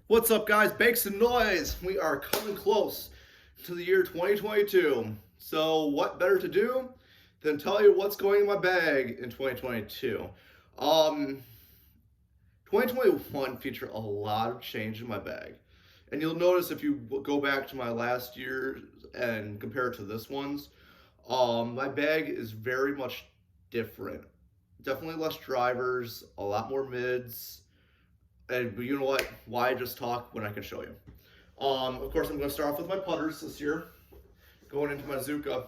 What's up, guys? Bake some noise. We are coming close to the year 2022. So, what better to do than tell you what's going in my bag in 2022? Um, 2021 featured a lot of change in my bag. And you'll notice if you go back to my last year and compare it to this one's, my bag is very much different. Definitely less drivers, a lot more mids, and you know what? Why just talk when I can show you? Of course, I'm going to start off with my putters this year, going into my Zuka.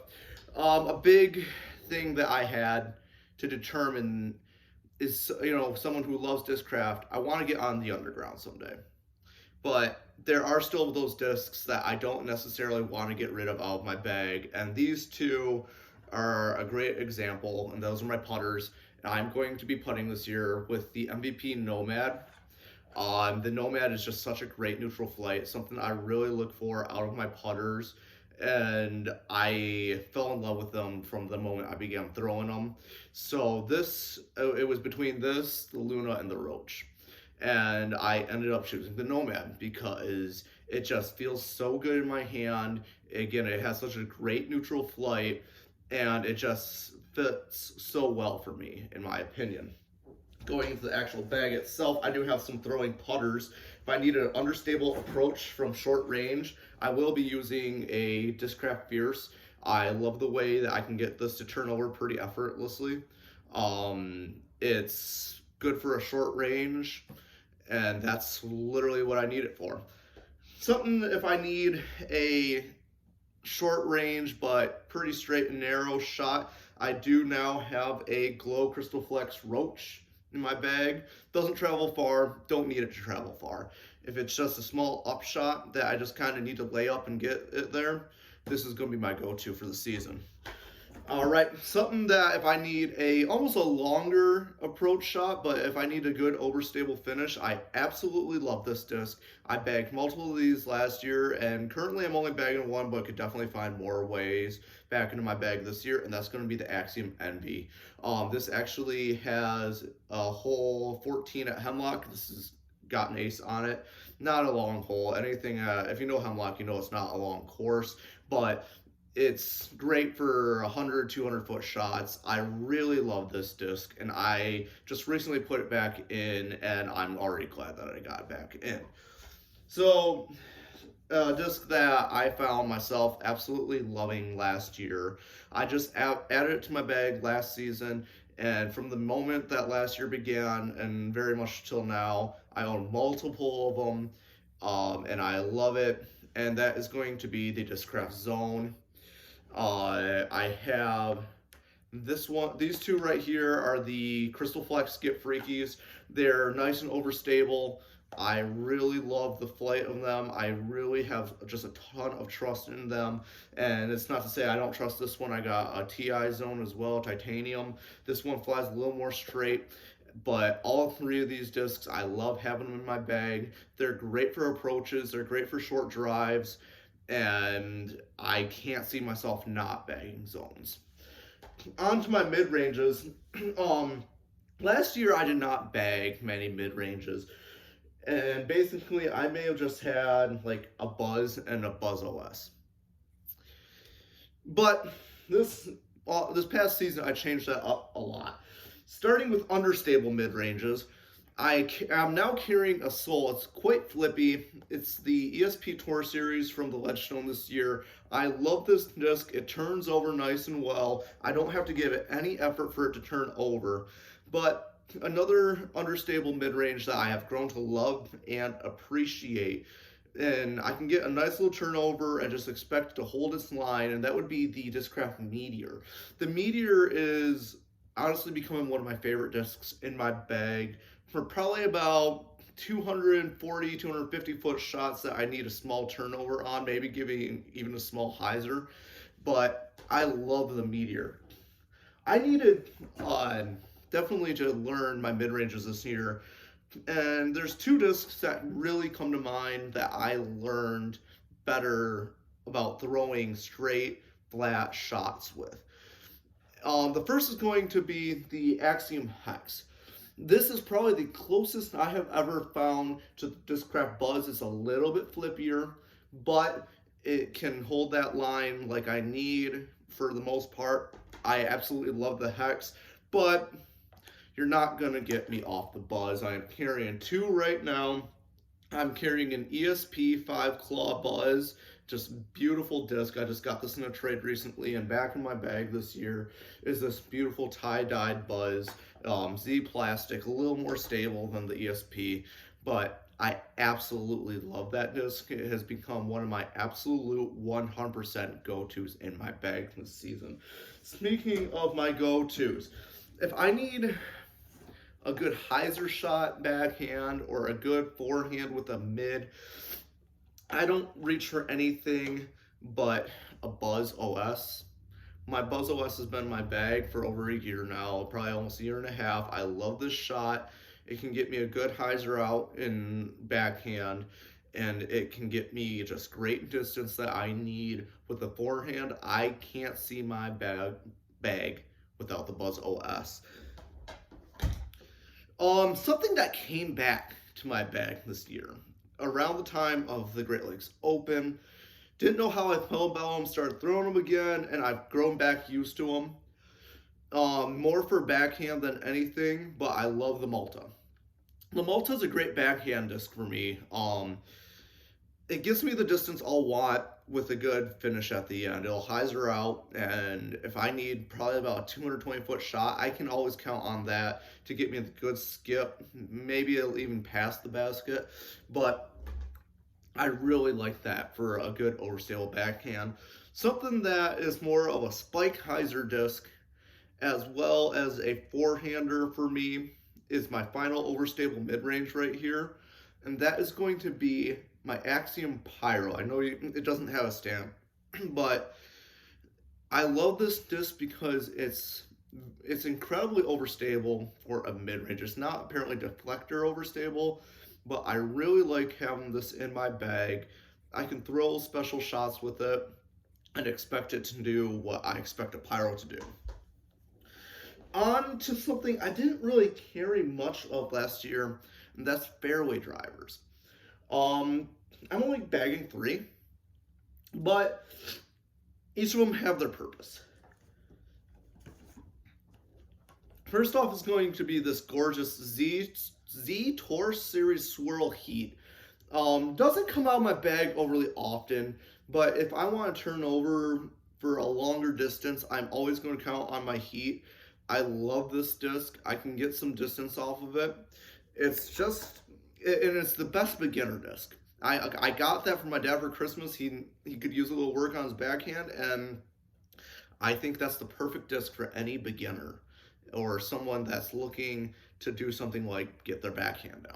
A big thing that I had to determine is, someone who loves discraft. I want to get on the underground someday, but there are still those discs that I don't necessarily want to get rid of out of my bag, and these two are a great example, and those are my putters. I'm going to be putting this year with the MVP Nomad. The Nomad is just such a great neutral flight, something I really look for out of my putters, and I fell in love with them from the moment I began throwing them. So it was between this, the Luna, and the Roach, and I ended up choosing the Nomad because it just feels so good in my hand. Again, it has such a great neutral flight, and it just fits so well for me, in my opinion. Going into the actual bag itself, I do have some throwing putters. If I need an understable approach from short range, I will be using a Discraft Fierce. I love the way that I can get this to turn over pretty effortlessly. It's good for a short range, and that's literally what I need it for. Something if I need a short range but pretty straight and narrow shot, I do now have a Glow Crystal Flex Roach in my bag. Doesn't travel far, don't need it to travel far. If it's just a small upshot that I just kind of need to lay up and get it there, this is going to be my go-to for the season. All right, something that if I need almost a longer approach shot, but if I need a good overstable finish, I absolutely love this disc. I bagged multiple of these last year, and currently I'm only bagging one, but could definitely find more ways back into my bag this year, and that's going to be the Axiom Envy. This actually has a hole 14 at Hemlock. This has got an ace on it. Not a long hole. Anything, if you know Hemlock, you know it's not a long course, but it's great for 100, 200-foot shots. I really love this disc, and I just recently put it back in, and I'm already glad that I got it back in. So, a disc that I found myself absolutely loving last year. I just added it to my bag last season, and from the moment that last year began, and very much till now, I own multiple of them, and I love it. And that is going to be the Discraft Zone. I have this one. These two right here are the Crystal Flex Skip Freakies. They're nice and overstable. I really love the flight of them. I really have just a ton of trust in them. And it's not to say I don't trust this one. I got a TI Zone as well, titanium. This one flies a little more straight. But all three of these discs, I love having them in my bag. They're great for approaches. They're great for short drives. And I can't see myself not bagging zones. On to my mid-ranges. Last year I did not bag many mid-ranges. And basically I may have just had like a Buzz and a Buzz OS. But this past season I changed that up a lot. Starting with understable mid-ranges, I am now carrying a Soul. It's quite flippy. It's the ESP Tour Series from the Ledgestone this year. I love this disc. It turns over nice and well. I don't have to give it any effort for it to turn over. But another understable mid-range that I have grown to love and appreciate, and I can get a nice little turnover and just expect to hold its line, and that would be the Discraft Meteor. The Meteor is honestly becoming one of my favorite discs in my bag for probably about 240, 250 foot shots that I need a small turnover on, maybe giving even a small hyzer. But I love the Meteor. I needed definitely to learn my mid-ranges this year. And there's two discs that really come to mind that I learned better about throwing straight, flat shots with. The first is going to be the Axiom Hex. This is probably the closest I have ever found to the Discraft Buzz. It's a little bit flippier, but it can hold that line like I need for the most part. I absolutely love the Hex, but you're not going to get me off the Buzz. I am carrying two right now. I'm carrying an ESP 5 Claw Buzz, just beautiful disc. I just got this in a trade recently, and back in my bag this year is this beautiful tie-dyed Buzz, Z plastic, a little more stable than the ESP, but I absolutely love that disc. It has become one of my absolute 100% go-tos in my bag this season. Speaking of my go-tos, if I need a good hyzer shot backhand or a good forehand with a mid, I don't reach for anything but a Buzz OS. My Buzz OS has been in my bag for over a year now, probably almost a year and a half. I love this shot. It can get me a good hyzer out in backhand, and it can get me just great distance that I need with the forehand. I can't see my bag without the Buzz OS. Something that came back to my bag this year, around the time of the Great Lakes Open, didn't know how I felt about them, started throwing them again, and I've grown back used to them. More for backhand than anything, but I love the Malta. The Malta is a great backhand disc for me. It gives me the distance I'll want with a good finish at the end. It'll hyzer out, and if I need probably about a 220-foot shot, I can always count on that to get me a good skip. Maybe it'll even pass the basket, but I really like that for a good overstable backhand. Something that is more of a spike hyzer disc as well as a forehander for me is my final overstable mid-range right here, and that is going to be my Axiom Pyro. I know it doesn't have a stamp, but I love this disc because it's incredibly overstable for a mid-range. It's not apparently deflector overstable, but I really like having this in my bag. I can throw special shots with it and expect it to do what I expect a Pyro to do. On to something I didn't really carry much of last year, and that's Fairway Drivers. I'm only bagging 3, but each of them have their purpose. First off is going to be this gorgeous Z Tour Series Swirl Heat. Doesn't come out of my bag overly often, but if I want to turn over for a longer distance, I'm always going to count on my Heat. I love this disc. I can get some distance off of it. It's the best beginner disc. I got that from my dad for Christmas. He could use a little work on his backhand, and I think that's the perfect disc for any beginner or someone that's looking to do something like get their backhand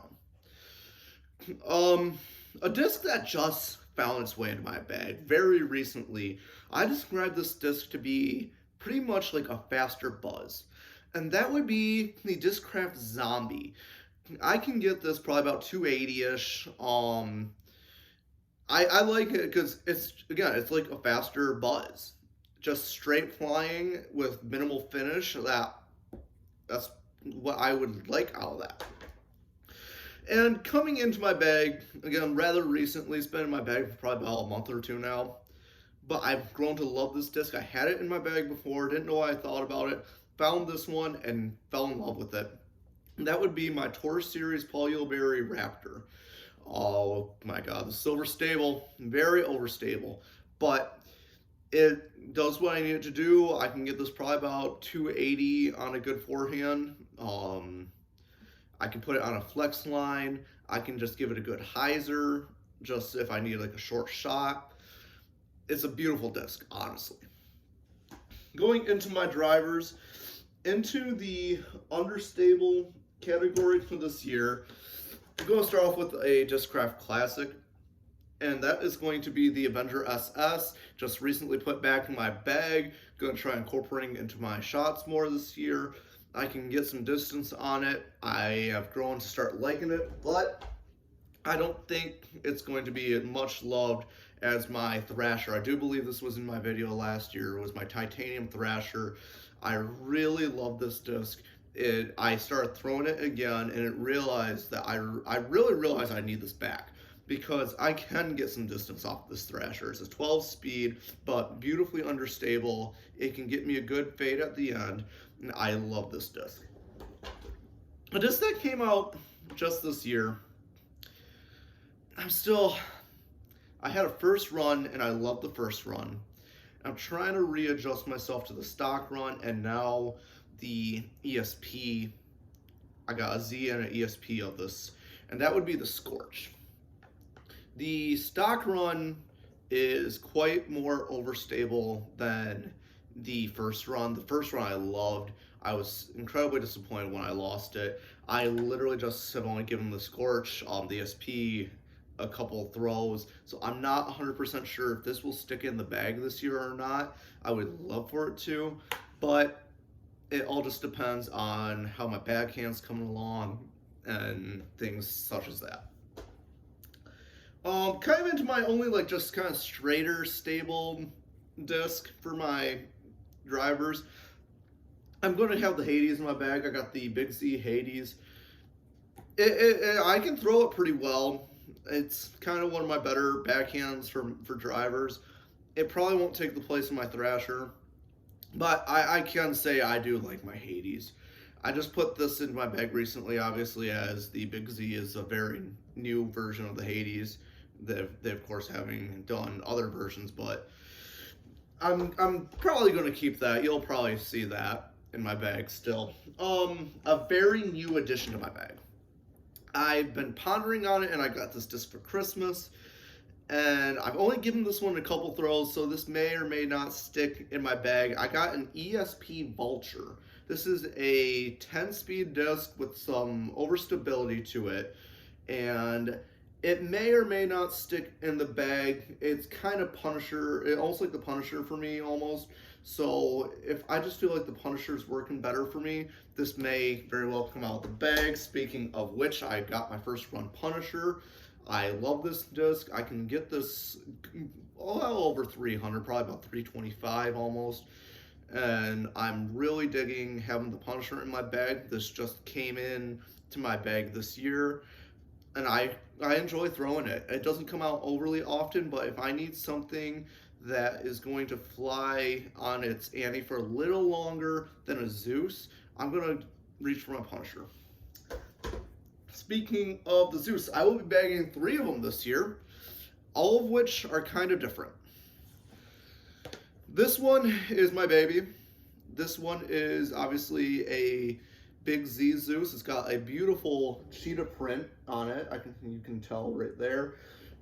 down. A disc that just found its way into my bag very recently, I described this disc to be pretty much like a faster Buzz, and that would be the Discraft Zombie. I can get this probably about 280-ish. I like it because it's like a faster Buzz. Just straight flying with minimal finish. That's what I would like out of that. And coming into my bag, again, rather recently, it's been in my bag for probably about a month or two now. But I've grown to love this disc. I had it in my bag before, didn't know what I thought about it. Found this one and fell in love with it. That would be my Tour Series Polyberry Raptor. Oh my god, the silver stable, very overstable, but it does what I need it to do. I can get this probably about 280 on a good forehand. I can put it on a flex line. I can just give it a good hyzer, just if I need like a short shot. It's a beautiful disc, honestly. Going into my drivers, into the understable category for this year, I'm going to start off with a Discraft Classic, and that is going to be the Avenger SS, just recently put back in my bag. Going to try incorporating into my shots more this year. I can get some distance on it. I have grown to start liking it, but I don't think it's going to be much loved as my Thrasher. I do believe this was in my video last year. It was my Titanium Thrasher. I really love this disc. I started throwing it again, and it realized that I really realized I need this back because I can get some distance off this Thrasher. It's a 12 speed, but beautifully understable. It can get me a good fade at the end, and I love this disc. A disc that came out just this year, I had a first run, and I love the first run. I'm trying to readjust myself to the stock run, and now the ESP. I got a Z and an ESP of this, and that would be the Scorch. The stock run is quite more overstable than the first run. The first run I loved. I was incredibly disappointed when I lost it. I literally just have only given the Scorch, the ESP, a couple throws, so I'm not 100% sure if this will stick in the bag this year or not. I would love for it to, but it all just depends on how my backhand's coming along and things such as that. Kind of into my only like just kind of straighter stable disc for my drivers. I'm going to have the Hades in my bag. I got the Big Z Hades. I can throw it pretty well. It's kind of one of my better backhands for drivers. It probably won't take the place of my Thrasher, but I can say I do like my Hades. I just put this in my bag recently, obviously, as the Big Z is a very new version of the Hades. They of course having done other versions, but I'm probably going to keep that. You'll probably see that in my bag still. A very new addition to my bag. I've been pondering on it, and I got this disc for Christmas, and I've only given this one a couple throws, so this may or may not stick in my bag. I got an ESP Vulture. This is a 10-speed disc with some overstability to it, and it may or may not stick in the bag. It's kind of Punisher, almost like the Punisher for me, almost. So if I just feel like the Punisher is working better for me, this may very well come out of the bag. Speaking of which, I got my first run Punisher. I love this disc. I can get this well over 300, probably about 325 almost. And I'm really digging having the Punisher in my bag. This just came in to my bag this year, and I enjoy throwing it. It doesn't come out overly often, but if I need something that is going to fly on its ante for a little longer than a Zeus, I'm going to reach for my Punisher. Speaking of the Zeus, I will be bagging 3 of them this year, all of which are kind of different. This one is my baby. This one is obviously a Big Z Zeus. It's got a beautiful cheetah print on it. You can tell right there.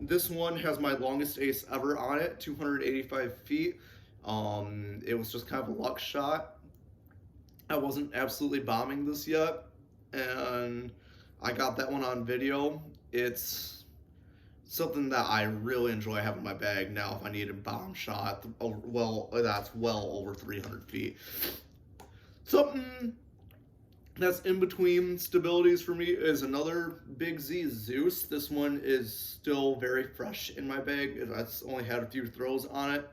This one has my longest ace ever on it, 285 feet. It was just kind of a luck shot. I wasn't absolutely bombing this yet, and I got that one on video. It's something that I really enjoy having in my bag now if I need a bomb shot. Well, that's well over 300 feet. Something that's in between stabilities for me is another Big Z Zeus. This one is still very fresh in my bag. It's only had a few throws on it.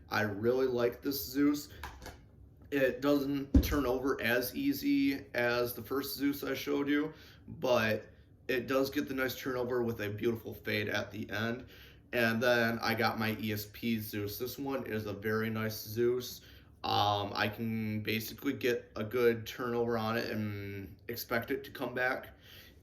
I really like this Zeus. It doesn't turn over as easy as the first Zeus I showed you, but it does get the nice turnover with a beautiful fade at the end. And then I got my ESP Zeus. This one is a very nice Zeus. I can basically get a good turnover on it and expect it to come back.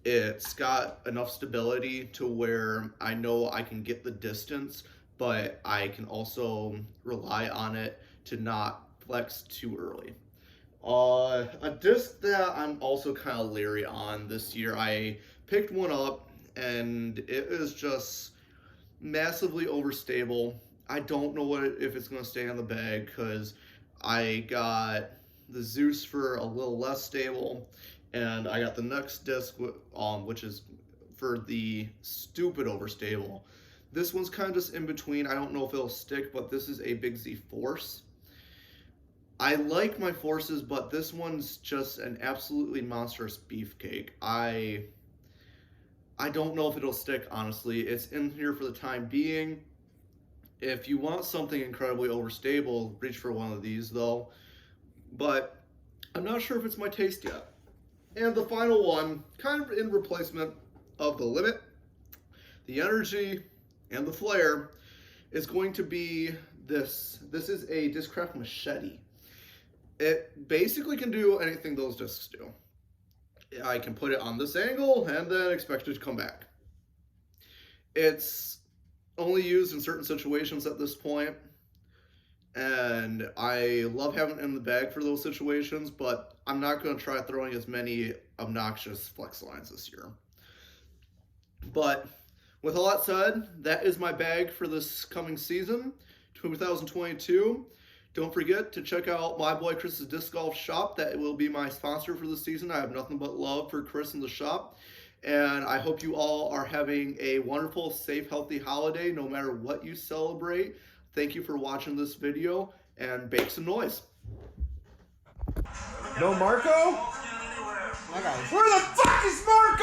It's got enough stability to where I know I can get the distance, but I can also rely on it to not flex too early. A disc that I'm also kind of leery on this year, I picked one up and it is just massively overstable. I don't know if it's going to stay on the bag because I got the Zeus for a little less stable, and I got the next disc, which is for the stupid overstable. This one's kind of just in between. I don't know if it'll stick, but this is a Big Z Force. I like my Forces, but this one's just an absolutely monstrous beefcake. I don't know if it'll stick, honestly. It's in here for the time being. If you want something incredibly overstable, reach for one of these though. But I'm not sure if it's my taste yet. And the final one, kind of in replacement of the Limit, the Energy, and the Flare, is going to be this. This is a Discraft Machete. It basically can do anything those discs do. I can put it on this angle and then expect it to come back. It's only used in certain situations at this point, and I love having it in the bag for those situations, but I'm not going to try throwing as many obnoxious flex lines this year. But with all that said, that is my bag for this coming season, 2022. Don't forget to check out my boy Chris's Disc Golf Shop. That will be my sponsor for the season. I have nothing but love for Chris and the shop. And I hope you all are having a wonderful, safe, healthy holiday, no matter what you celebrate. Thank you for watching this video, and bake some noise. No Marco? Where the fuck is Marco?